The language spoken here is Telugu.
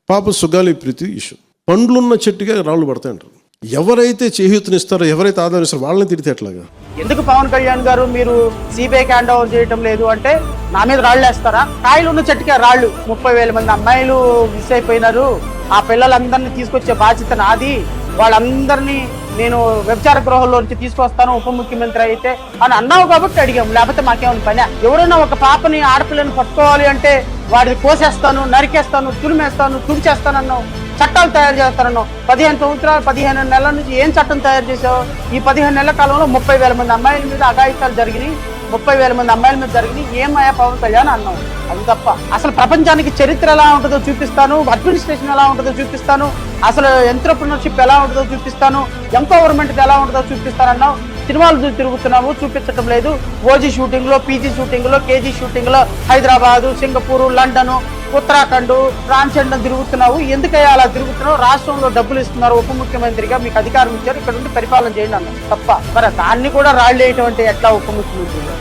పాప సుగాలి ప్రీతి ఇష్యూ. పండ్లున్న చెట్టుగా రాళ్ళు పడతాయి అంటారు. ఎవరైతే చేయూతనిస్తారో, ఎవరైతే ఆదరిస్తారో వాళ్ళని తిడితే ఎట్లాగా? ఎందుకు పవన్ కళ్యాణ్ గారు మీరు సిబిఐకి హ్యాండ్ ఓవర్ చేయటం లేదు అంటే నా మీద రాళ్ళు వేస్తారా? కాయలు ఉన్న చెట్టుకే రాళ్ళు. 30,000 మంది అమ్మాయిలు మిస్ అయిపోయినారు. ఆ పిల్లలందరినీ తీసుకొచ్చే బాధ్యత నాది. వాళ్ళందరినీ నేను వ్యభిచార గృహంలో నుంచి తీసుకొస్తాను ఉప ముఖ్యమంత్రి అయితే అని అన్నావు కాబట్టి అడిగాము. లేకపోతే మాకేమైనా పని? ఎవరైనా ఒక పాపని, ఆడపిల్లని పట్టుకోవాలి అంటే వాడిని కోసేస్తాను, నరికేస్తాను, తురిమేస్తాను, తుడిచేస్తానన్నావు. చట్టాలు తయారు చేస్తారన్నావు. 15 సంవత్సరాలు 15 నెలల నుంచి ఏం చట్టం తయారు చేసావు? ఈ 15 నెలల కాలంలో 30,000 మంది అమ్మాయిల మీద అఘాయిత్యాలు జరిగినాయి. 30,000 మంది అమ్మాయిల మీద జరిగినాయి. ఏమయ్యా పవన్ కళ్యాణ్ అన్నావు. అది తప్ప. అసలు ప్రపంచానికి చరిత్ర ఎలా ఉంటుందో చూపిస్తాను, అడ్మినిస్ట్రేషన్ ఎలా ఉంటుందో చూపిస్తాను, అసలు ఎంటర్‌ప్రెన్యూర్‌షిప్ ఎలా ఉంటుందో చూపిస్తాను, ఎంపవర్మెంట్ ఎలా ఉంటుందో చూపిస్తానన్నావు. సినిమాలు తిరుగుతున్నాము, చూపించటం లేదు. ఓజీ షూటింగ్ లో, పీజీ షూటింగ్ లో, కేజీ షూటింగ్ లో Hyderabad, Singapore, London, Uttarakhand, transgender తిరుగుతున్నావు. ఎందుకయ్యా అలా తిరుగుతున్నావు? రాష్ట్రంలో డబ్బులు ఇస్తున్నారు, ఉప ముఖ్యమంత్రిగా మీకు అధికారం ఇచ్చారు, ఇక్కడ ఉండి పరిపాలన చేయండి అన్నారు తప్ప. మరి దాన్ని కూడా రాళ్ళు వేయటం అంటే ఎట్లా ఉప ముఖ్యమంత్రిగా?